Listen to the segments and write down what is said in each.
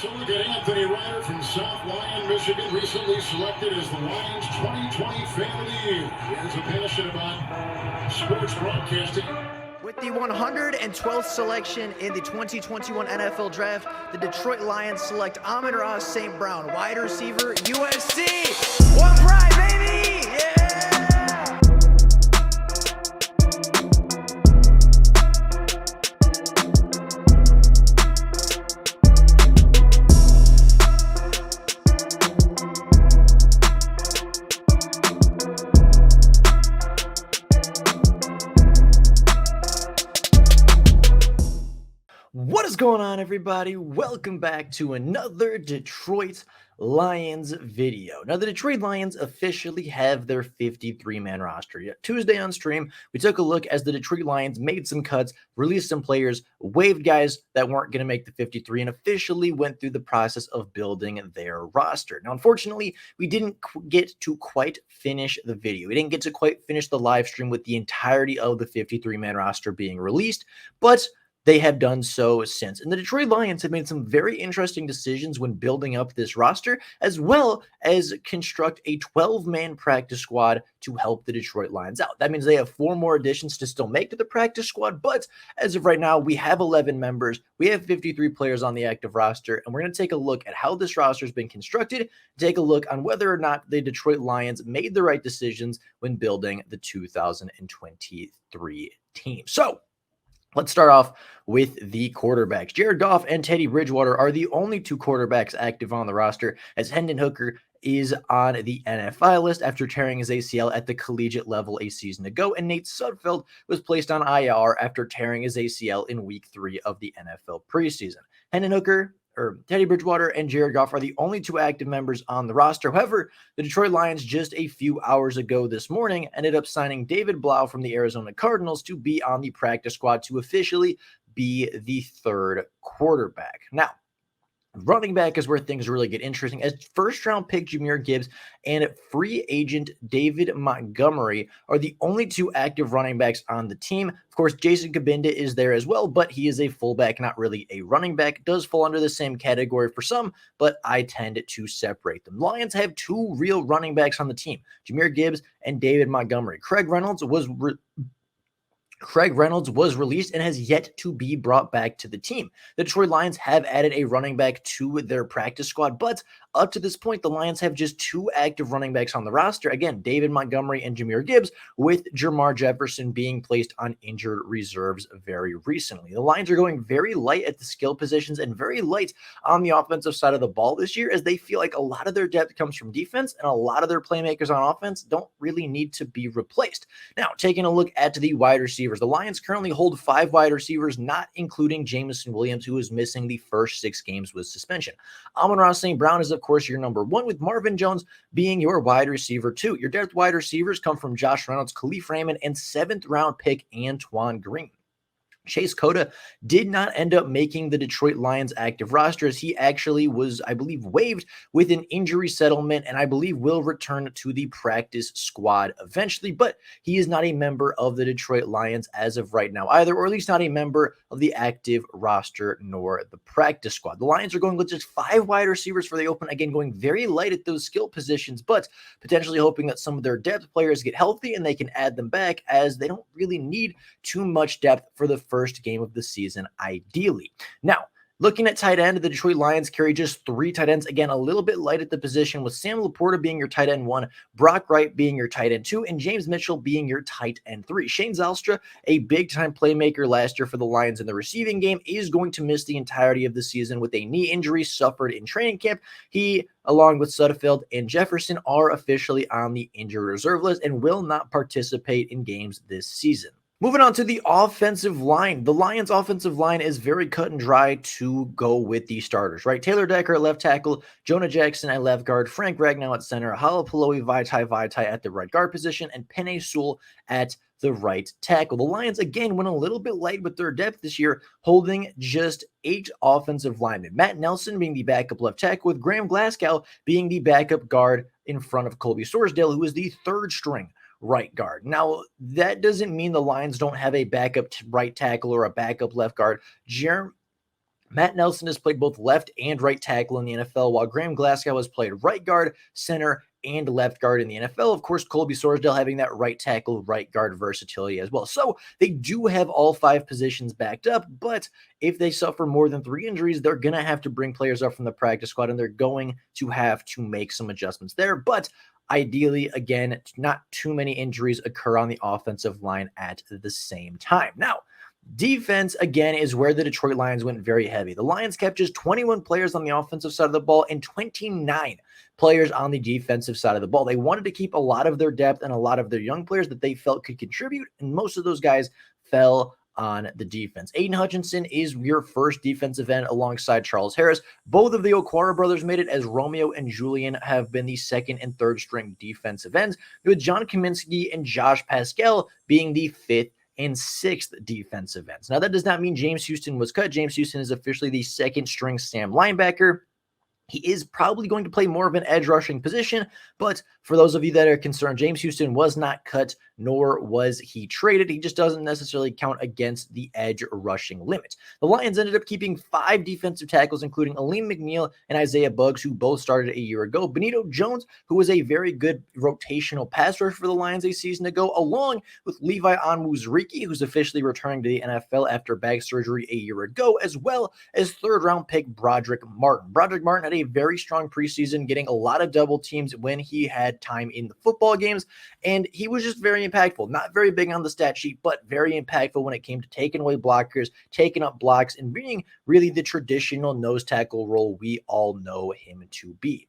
So look at Anthony Ryder from South Lyon, Michigan, recently selected as the Lions 2020 Fan of the Year. He has a passion about sports broadcasting. With the 112th selection in the 2021 NFL Draft, the Detroit Lions select Amon-Ra St. Brown, wide receiver, USC. One pride, baby! Yeah! What is going on, everybody? Welcome back to another Detroit Lions video. Now, the Detroit Lions officially have their 53-man roster. Yet Tuesday on stream, we took a look as the Detroit Lions made some cuts, released some players, waived guys that weren't going to make the 53, and officially went through the process of building their roster. Now, unfortunately, we didn't get to quite finish the video. We didn't get to quite finish the live stream with the entirety of the 53-man roster being released, but they have done so since. And the Detroit Lions have made some very interesting decisions when building up this roster, as well as construct a 12-man practice squad to help the Detroit Lions out. That means they have 4 more additions to still make to the practice squad, but as of right now, we have 11 members. We have 53 players on the active roster, and we're going to take a look at how this roster has been constructed, take a look on whether or not the Detroit Lions made the right decisions when building the 2023 team. So, let's start off with the quarterbacks. Jared Goff and Teddy Bridgewater are the only 2 quarterbacks active on the roster, as Hendon Hooker is on the NFI list after tearing his ACL at the collegiate level a season ago, and Nate Sudfeld was placed on IR after tearing his ACL in week 3 of the NFL preseason. Hendon Hooker, Teddy Bridgewater, and Jared Goff are the only 2 active members on the roster. However, the Detroit Lions just a few hours ago this morning ended up signing David Blau from the Arizona Cardinals to be on the practice squad to officially be the 3rd quarterback. Now, running back is where things really get interesting, as first-round pick Jahmyr Gibbs and free agent David Montgomery are the only 2 active running backs on the team. Of course, Jason Cabinda is there as well, but he is a fullback, not really a running back. Does fall under the same category for some, but I tend to separate them. Lions have 2 real running backs on the team, Jahmyr Gibbs and David Montgomery. Craig Reynolds was released and has yet to be brought back to the team. The Detroit Lions have added a running back to their practice squad, but up to this point, the Lions have just 2 active running backs on the roster. Again, David Montgomery and Jahmyr Gibbs, with Jermar Jefferson being placed on injured reserves very recently. The Lions are going very light at the skill positions and very light on the offensive side of the ball this year, as they feel like a lot of their depth comes from defense and a lot of their playmakers on offense don't really need to be replaced. Now, taking a look at the wide receivers, the Lions currently hold 5 wide receivers, not including Jameson Williams, who is missing the first 6 games with suspension. Amon-Ra St. Brown is, of course, your number 1, with Marvin Jones being your wide receiver 2. Your depth wide receivers come from Josh Reynolds, Khalif Raymond, and 7th-round pick Antoine Green. Chase Cota did not end up making the Detroit Lions active roster, as he actually was, I believe, waived with an injury settlement, and I believe will return to the practice squad eventually, but he is not a member of the Detroit Lions as of right now either, or at least not a member of the active roster nor the practice squad. The Lions are going with just 5 wide receivers for the open, again, going very light at those skill positions, but potentially hoping that some of their depth players get healthy and they can add them back, as they don't really need too much depth for the first game of the season, ideally. Now, looking at tight end, the Detroit Lions carry just 3 tight ends. Again, a little bit light at the position, with Sam Laporta being your tight end 1, Brock Wright being your tight end 2, and James Mitchell being your tight end 3. Shane Zylstra, a big-time playmaker last year for the Lions in the receiving game, is going to miss the entirety of the season with a knee injury suffered in training camp. He, along with Sudfeld and Jefferson, are officially on the injured reserve list and will not participate in games this season. Moving on to the offensive line. The Lions' offensive line is very cut and dry to go with the starters, right? Taylor Decker at left tackle, Jonah Jackson at left guard, Frank Ragnow at center, Halapaloe Vaitai at the right guard position, and Penei Sewell at the right tackle. The Lions, again, went a little bit light with their depth this year, holding just 8 offensive linemen. Matt Nelson being the backup left tackle, with Graham Glasgow being the backup guard in front of Colby Sorsdale, who is the 3rd string right guard. Now, that doesn't mean the Lions don't have a backup right tackle or a backup left guard. Matt Nelson has played both left and right tackle in the NFL, while Graham Glasgow has played right guard, center, and left guard in the NFL. Of course, Colby Sorsdale having that right tackle, right guard versatility as well. So they do have all 5 positions backed up, but if they suffer more than 3 injuries, they're going to have to bring players up from the practice squad, and they're going to have to make some adjustments there. But ideally, again, not too many injuries occur on the offensive line at the same time. Now, defense, again, is where the Detroit Lions went very heavy. The Lions kept just 21 players on the offensive side of the ball and 29 players on the defensive side of the ball. They wanted to keep a lot of their depth and a lot of their young players that they felt could contribute, and most of those guys fell on the defense. Aiden Hutchinson is your first defensive end alongside Charles Harris. Both of the Okwara brothers made it, as Romeo and Julian have been the second and third string defensive ends, with John Kaminsky and Josh Pascal being the fifth and sixth defensive ends. Now, that does not mean James Houston was cut. James Houston is officially the second string Sam linebacker. He is probably going to play more of an edge rushing position, but for those of you that are concerned, James Houston was not cut, nor was he traded. He just doesn't necessarily count against the edge rushing limit. The Lions ended up keeping 5 defensive tackles, including Aleem McNeil and Isaiah Buggs, who both started a year ago. Benito Jones, who was a very good rotational pass rusher for the Lions a season ago, along with Levi Onwuzurike, who's officially returning to the NFL after back surgery a year ago, as well as third-round pick Broderick Martin. Broderick Martin had a very strong preseason, getting a lot of double teams when he had time in the football games, and he was just very impactful. Not very big on the stat sheet, but very impactful when it came to taking away blockers, taking up blocks, and being really the traditional nose tackle role we all know him to be.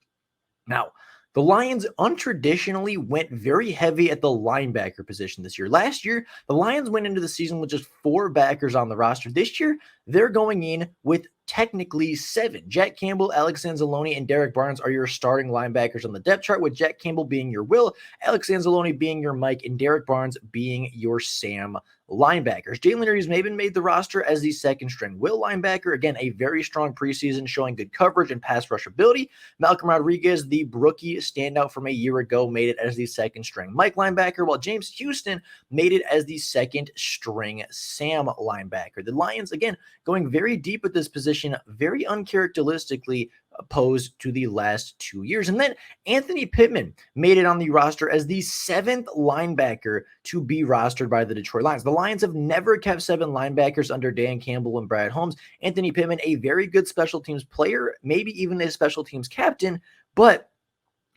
Now, the Lions untraditionally went very heavy at the linebacker position this year. Last year, the Lions went into the season with just 4 backers on the roster. This year, they're going in with technically 7. Jack Campbell, Alex Anzalone, and Derek Barnes are your starting linebackers on the depth chart, with Jack Campbell being your Will, Alex Anzalone being your Mike, and Derek Barnes being your Sam linebackers. Jalen Reeves-Maybin made the roster as the second string Will linebacker. Again, a very strong preseason, showing good coverage and pass rush ability. Malcolm Rodriguez, the rookie standout from a year ago, made it as the second string Mike linebacker, while James Houston made it as the second string Sam linebacker. The Lions, again, going very deep at this position, very uncharacteristically opposed to the last 2 years. And then Anthony Pittman made it on the roster as the 7th linebacker to be rostered by the Detroit Lions. The Lions have never kept 7 linebackers under Dan Campbell and Brad Holmes. Anthony Pittman, a very good special teams player, maybe even a special teams captain, but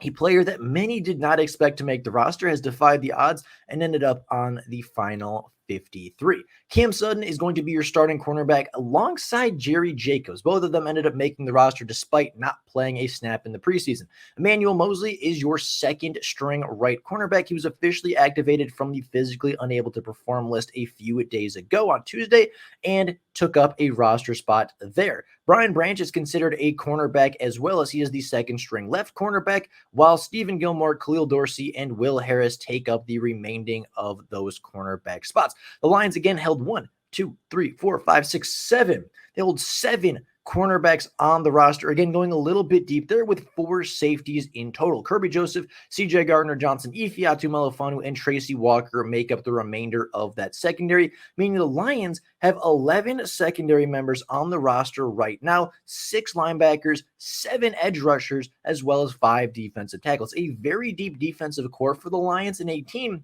a player that many did not expect to make the roster, has defied the odds and ended up on the final 53. Cam Sutton is going to be your starting cornerback alongside Jerry Jacobs. Both of them ended up making the roster despite not playing a snap in the preseason. Emmanuel Mosley is your second string right cornerback. He was officially activated from the physically unable to perform list a few days ago on Tuesday and took up a roster spot there. Brian Branch is considered a cornerback as well, as he is the second string left cornerback, while Stephen Gilmore, Khalil Dorsey, and Will Harris take up the remaining of those cornerback spots. The Lions again held 1, 2, 3, 4, 5, 6, 7. They hold 7 cornerbacks on the roster. Again, going a little bit deep there with 4 safeties in total. Kirby Joseph, CJ Gardner-Johnson, Ifeatu Melifonwu, and Tracy Walker make up the remainder of that secondary, meaning the Lions have 11 secondary members on the roster right now, 6 linebackers, 7 edge rushers, as well as 5 defensive tackles. A very deep defensive core for the Lions, and a team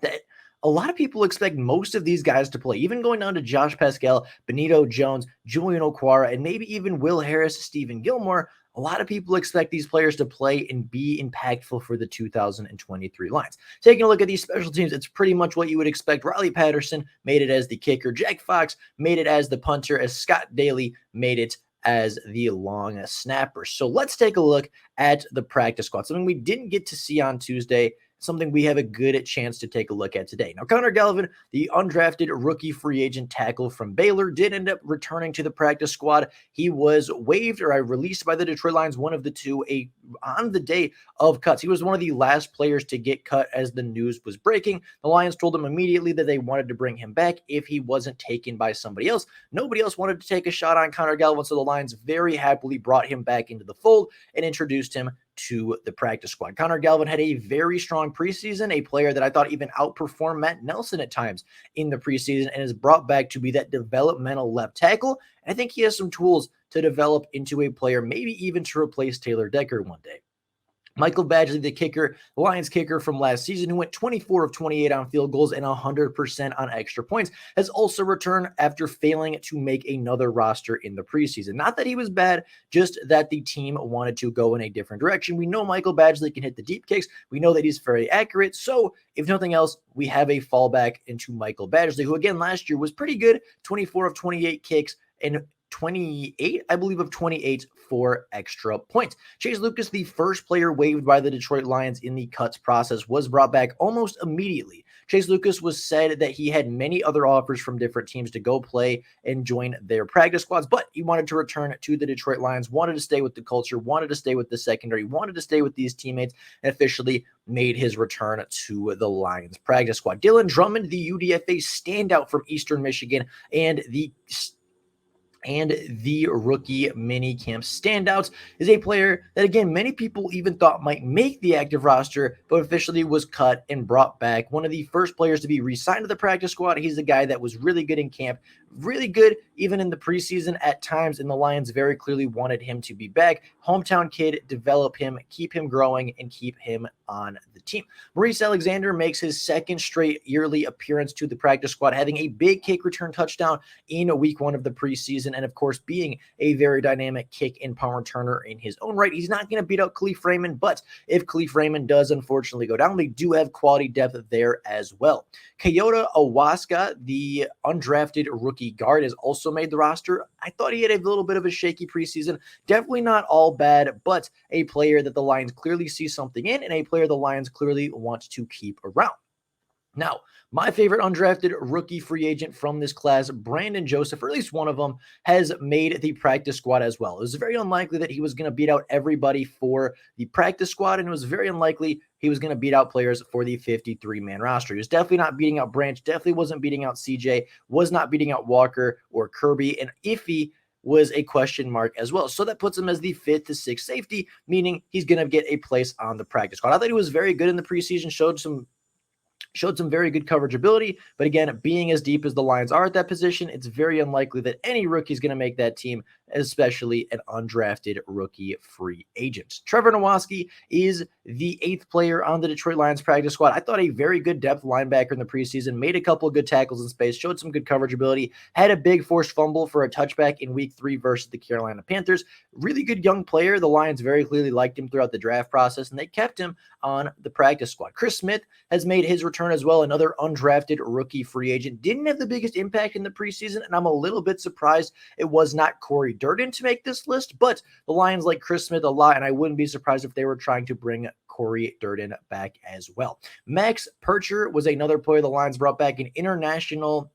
that a lot of people expect most of these guys to play, even going down to Josh Pascal, Benito Jones, Julian Okwara, and maybe even Will Harris, Stephen Gilmore. A lot of people expect these players to play and be impactful for the 2023 Lions. Taking a look at these special teams, it's pretty much what you would expect. Riley Patterson made it as the kicker. Jack Fox made it as the punter, as Scott Daly made it as the long snapper. So let's take a look at the practice squad, something we didn't get to see on Tuesday, something we have a good chance to take a look at today. Now, Connor Gallivan, the undrafted rookie free agent tackle from Baylor, did end up returning to the practice squad. He was waived or released by the Detroit Lions, one of the two, on the day of cuts. He was one of the last players to get cut as the news was breaking. The Lions told him immediately that they wanted to bring him back if he wasn't taken by somebody else. Nobody else wanted to take a shot on Connor Gallivan, so the Lions very happily brought him back into the fold and introduced him to the practice squad. Connor Galvin had a very strong preseason, a player that I thought even outperformed Matt Nelson at times in the preseason, and is brought back to be that developmental left tackle. And I think he has some tools to develop into a player, maybe even to replace Taylor Decker one day. Michael Badgley, the kicker, the Lions kicker from last season, who went 24 of 28 on field goals and 100% on extra points, has also returned after failing to make another roster in the preseason. Not that he was bad, just that the team wanted to go in a different direction. We know Michael Badgley can hit the deep kicks. We know that he's very accurate. So if nothing else, we have a fallback into Michael Badgley, who again last year was pretty good, 24 of 28 kicks and 28, I believe, of 28 for extra points. Chase Lucas, the first player waived by the Detroit Lions in the cuts process, was brought back almost immediately. Chase Lucas was said that he had many other offers from different teams to go play and join their practice squads, but he wanted to return to the Detroit Lions, wanted to stay with the culture, wanted to stay with the secondary, wanted to stay with these teammates, and officially made his return to the Lions practice squad. Dylan Drummond, the UDFA standout from Eastern Michigan, and the rookie mini camp standouts, is a player that, again, many people even thought might make the active roster, but officially was cut and brought back. One of the first players to be re-signed to the practice squad. He's a guy that was really good in camp, really good even in the preseason at times, and the Lions very clearly wanted him to be back. Hometown kid, develop him, keep him growing, and keep him on the team. Maurice Alexander makes his second straight yearly appearance to the practice squad, having a big kick return touchdown in week 1 of the preseason, and of course being a very dynamic kick and punt returner in his own right. He's not going to beat out Khalif Raymond, but if Khalif Raymond does unfortunately go down, they do have quality depth there as well. Kayota Awaska, the undrafted rookie guard, has also made the roster. I thought he had a little bit of a shaky preseason. Definitely not all bad, but a player that the Lions clearly see something in, and a player the Lions clearly want to keep around. Now, my favorite undrafted rookie free agent from this class, Brandon Joseph, or at least one of them, has made the practice squad as well. It was very unlikely that he was going to beat out everybody for the practice squad, and it was very unlikely he was going to beat out players for the 53-man roster. He was definitely not beating out Branch, definitely wasn't beating out CJ, was not beating out Walker or Kirby, and Iffy was a question mark as well. So that puts him as the 5th to 6th safety, meaning he's going to get a place on the practice squad. I thought he was very good in the preseason, showed some very good coverage ability, but again, being as deep as the Lions are at that position, it's very unlikely that any rookie is going to make that team, especially an undrafted rookie free agent. Trevor Nowaski is the 8th player on the Detroit Lions practice squad. I thought a very good depth linebacker in the preseason, made a couple of good tackles in space, showed some good coverage ability, had a big forced fumble for a touchback in week 3 versus the Carolina Panthers. Really good young player. The Lions very clearly liked him throughout the draft process, and they kept him on the practice squad. Chris Smith has made his return as well, another undrafted rookie free agent. Didn't have the biggest impact in the preseason, and I'm a little bit surprised it was not Corey Durden to make this list, but the Lions like Chris Smith a lot, and I wouldn't be surprised if they were trying to bring Corey Durden back as well. Max Percher was another player the Lions brought back, an international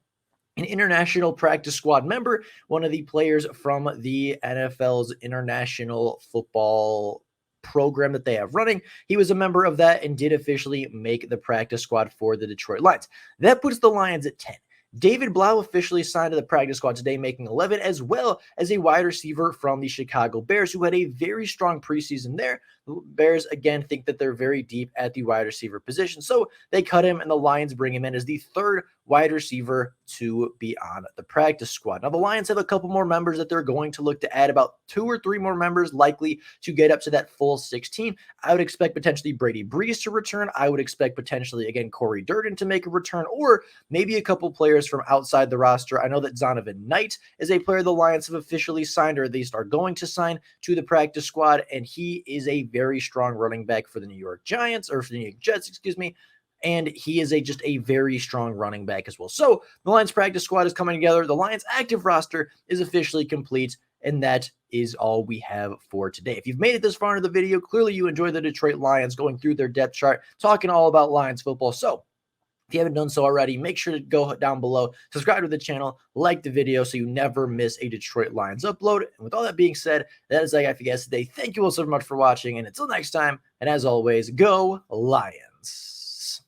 practice squad member, one of the players from the NFL's international football program that they have running. He was a member of that and did officially make the practice squad for the Detroit Lions. That puts the Lions at 10. David Blau officially signed to the practice squad today, making 11, as well as a wide receiver from the Chicago Bears, who had a very strong preseason there. The Bears, again, think that they're very deep at the wide receiver position, so they cut him, and the Lions bring him in as the 3rd wide receiver to be on the practice squad. Now, the Lions have a couple more members that they're going to look to add, about 2 or 3 more members likely to get up to that full 16. I would expect potentially Brady Breeze to return. I would expect potentially, again, Corey Durden to make a return, or maybe a couple players from outside the roster. I know that Zonovan Knight is a player the Lions have officially signed, or at least are going to sign, to the practice squad, and he is a very strong running back for the New York Giants, or for the New York Jets, excuse me. And he is just a very strong running back as well. So the Lions practice squad is coming together. The Lions active roster is officially complete. And that is all we have for today. If you've made it this far into the video, clearly you enjoy the Detroit Lions, going through their depth chart, talking all about Lions football. So if you haven't done so already, make sure to go down below, subscribe to the channel, like the video so you never miss a Detroit Lions upload. And with all that being said, that is all I got for you guys today. Thank you all so much for watching. And until next time, and as always, go Lions.